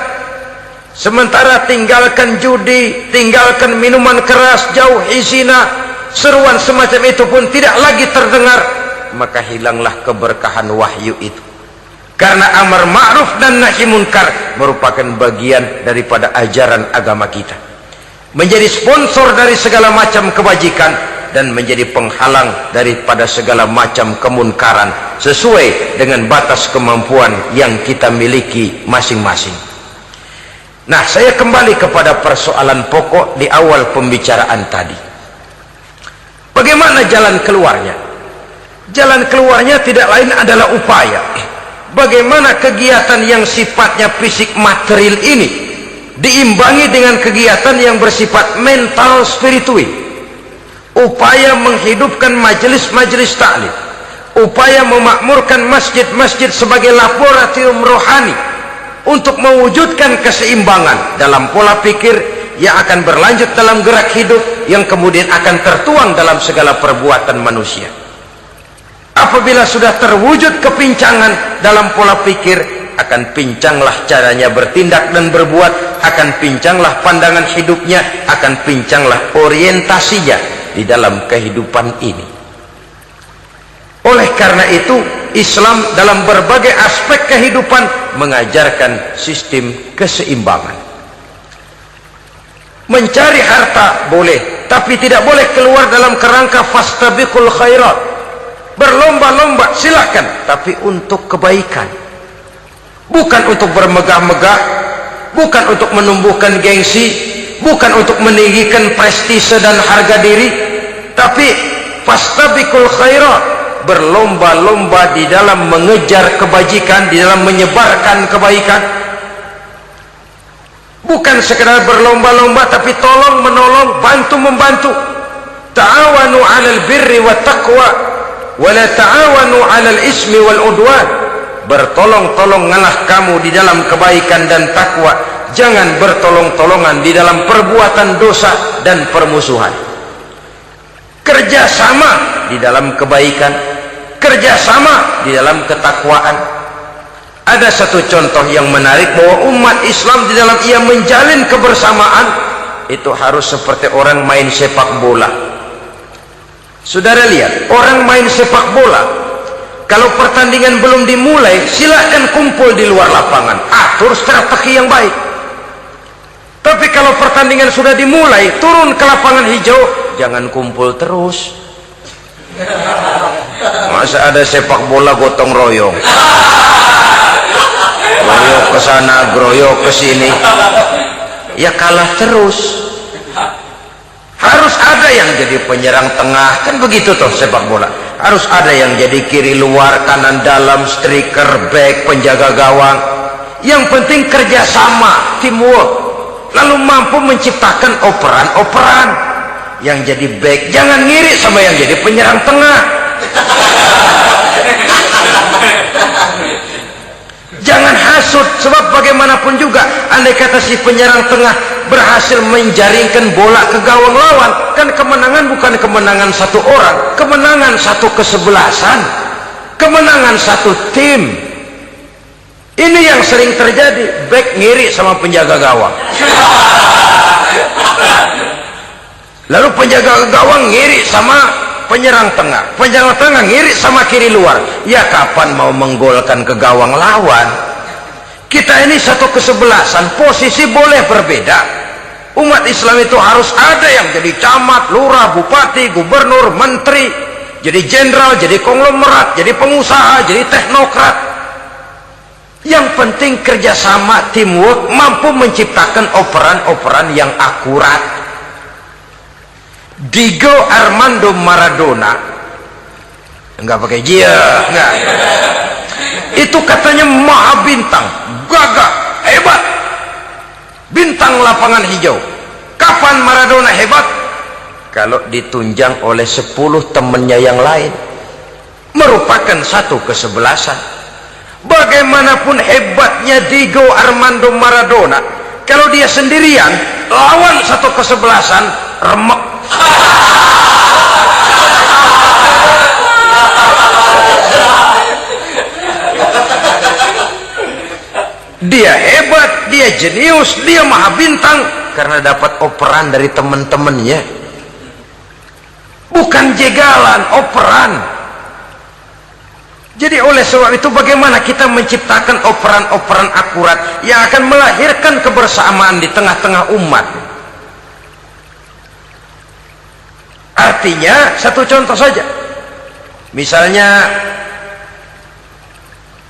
Sementara tinggalkan judi, tinggalkan minuman keras, jauhi zina, seruan semacam itu pun tidak lagi terdengar. Maka hilanglah keberkahan wahyu itu. Karena amar ma'ruf dan nahi munkar merupakan bagian daripada ajaran agama kita. Menjadi sponsor dari segala macam kebajikan dan menjadi penghalang daripada segala macam kemunkaran sesuai dengan batas kemampuan yang kita miliki masing-masing. Nah, saya kembali kepada persoalan pokok di awal pembicaraan tadi. Bagaimana jalan keluarnya? Jalan keluarnya tidak lain adalah upaya. Bagaimana kegiatan yang sifatnya fisik material ini diimbangi dengan kegiatan yang bersifat mental spiritual. Upaya menghidupkan majelis-majelis taklim, upaya memakmurkan masjid-masjid sebagai laboratorium rohani untuk mewujudkan keseimbangan dalam pola pikir yang akan berlanjut dalam gerak hidup yang kemudian akan tertuang dalam segala perbuatan manusia. Apabila sudah terwujud kepincangan dalam pola pikir, akan pincanglah caranya bertindak dan berbuat, akan pincanglah pandangan hidupnya, akan pincanglah orientasinya di dalam kehidupan ini. Oleh karena itu, Islam dalam berbagai aspek kehidupan mengajarkan sistem keseimbangan. Mencari harta boleh, tapi tidak boleh keluar dalam kerangka fastabiqul khairat. Berlomba-lomba silahkan, tapi untuk kebaikan, bukan untuk bermegah-megah, bukan untuk menumbuhkan gengsi, bukan untuk meninggikan prestise dan harga diri, tapi fastabiqul khairat, berlomba-lomba di dalam mengejar kebajikan, di dalam menyebarkan kebaikan. Bukan sekedar berlomba-lomba, tapi tolong menolong, bantu membantu. Ta'awanu 'alal birri wat taqwa wala ta'awanu 'alal ismi wal udwan. Bertolong-tolonganlah kamu di dalam kebaikan dan takwa, jangan bertolong-tolongan di dalam perbuatan dosa dan permusuhan. Kerjasama di dalam kebaikan, kerjasama di dalam ketakwaan. Ada satu contoh yang menarik bahwa umat Islam di dalam ia menjalin kebersamaan itu harus seperti orang main sepak bola. Saudara lihat, orang main sepak bola, kalau pertandingan belum dimulai, silahkan kumpul di luar lapangan, atur strategi yang baik. Tapi kalau pertandingan sudah dimulai, turun ke lapangan hijau, jangan kumpul terus. Masa ada sepak bola gotong royong, groyok ke sana, groyok ke sini, ya kalah terus. Harus ada yang jadi penyerang tengah, kan begitu toh sepak bola. Harus ada yang jadi kiri luar, kanan dalam, striker, back, penjaga gawang. Yang penting kerjasama, teamwork, lalu mampu menciptakan operan-operan. Yang jadi back jangan ngiri sama yang jadi penyerang tengah. Jangan hasut, sebab bagaimanapun juga andai kata si penyerang tengah berhasil menjaringkan bola ke gawang lawan, kan kemenangan bukan kemenangan satu orang, kemenangan satu kesebelasan, kemenangan satu tim. Ini yang sering terjadi, back ngiri sama penjaga gawang, lalu penjaga gawang ngiri sama penyerang tengah, penyerang tengah ngiri sama kiri luar. Ya kapan mau menggolkan ke gawang lawan? Kita ini satu kesebelasan, posisi boleh berbeda. Umat Islam itu harus ada yang jadi camat, lurah, bupati, gubernur, menteri, jadi jenderal, jadi konglomerat, jadi pengusaha, jadi teknokrat. Yang penting kerjasama, teamwork, mampu menciptakan operan-operan yang akurat. Diego Armando Maradona, enggak pakai dia, enggak. Itu katanya maha bintang, gagah, hebat, bintang lapangan hijau. Kapan Maradona hebat? Kalau ditunjang oleh 10 temannya yang lain, merupakan satu kesebelasan. Bagaimanapun hebatnya Diego Armando Maradona, kalau dia sendirian lawan satu kesebelasan, remek. dia hebat, dia jenius, dia maha bintang karena dapat operan dari teman-temannya. Bukan jegalan, operan. Jadi oleh sebab itu bagaimana kita menciptakan operan-operan akurat yang akan melahirkan kebersamaan di tengah-tengah umat. Artinya satu contoh saja, misalnya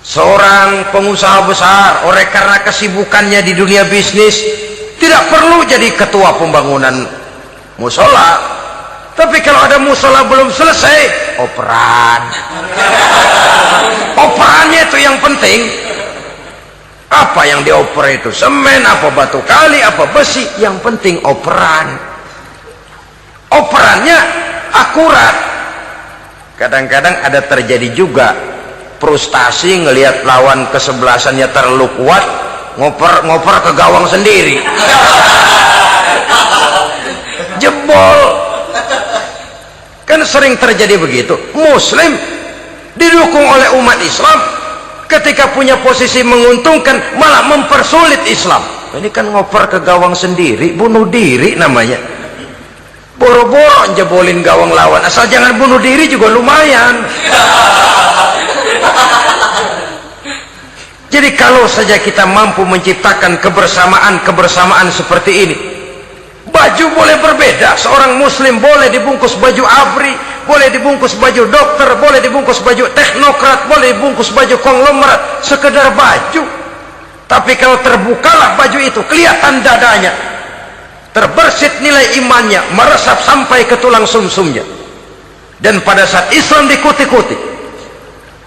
seorang pengusaha besar oleh karena kesibukannya di dunia bisnis tidak perlu jadi ketua pembangunan musola, tapi kalau ada musola belum selesai, operan. Operannya itu yang penting. Apa yang dioper itu? Semen, apa batu kali, apa besi, yang penting operan. Operannya akurat. Kadang-kadang ada terjadi juga frustasi ngelihat lawan kesebelasannya terlalu kuat, ngoper ke gawang sendiri. Jebol. Kan sering terjadi begitu. Muslim didukung oleh umat Islam, ketika punya posisi menguntungkan malah mempersulit Islam. Ini kan ngoper ke gawang sendiri, bunuh diri namanya. Boro-boro jebolin gawang lawan, asal jangan bunuh diri juga lumayan. Jadi kalau saja kita mampu menciptakan kebersamaan seperti ini, baju boleh berbeda, seorang muslim boleh dibungkus baju abri, boleh dibungkus baju dokter, boleh dibungkus baju teknokrat, boleh dibungkus baju konglomerat, sekedar baju. Tapi kalau terbukalah baju itu, kelihatan dadanya, terbersit nilai imannya, meresap sampai ke tulang sumsumnya, dan pada saat Islam dikuti-kuti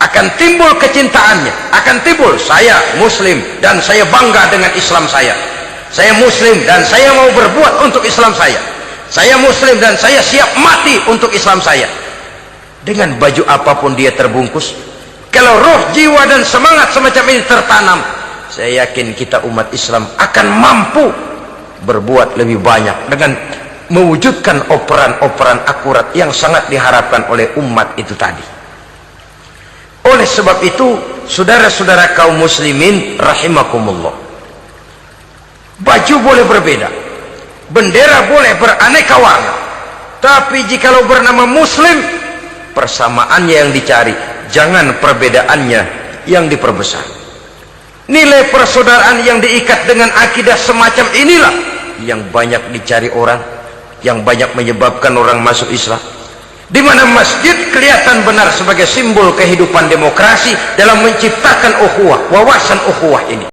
akan timbul kecintaannya, akan timbul saya muslim dan saya bangga dengan Islam saya muslim dan saya mau berbuat untuk Islam saya muslim dan saya siap mati untuk Islam saya. Dengan baju apapun dia terbungkus, kalau roh, jiwa dan semangat semacam ini tertanam, saya yakin kita umat Islam akan mampu berbuat lebih banyak dengan mewujudkan operan-operan akurat yang sangat diharapkan oleh umat itu tadi. Oleh sebab itu, saudara-saudara kaum muslimin rahimakumullah, baju boleh berbeda, bendera boleh beraneka warna, tapi jikalau bernama muslim, persamaannya yang dicari, jangan perbedaannya yang diperbesar. Nilai persaudaraan yang diikat dengan akidah semacam inilah yang banyak dicari orang, yang banyak menyebabkan orang masuk Islam. Di mana masjid kelihatan benar sebagai simbol kehidupan demokrasi dalam menciptakan ukhuwah, wawasan ukhuwah ini.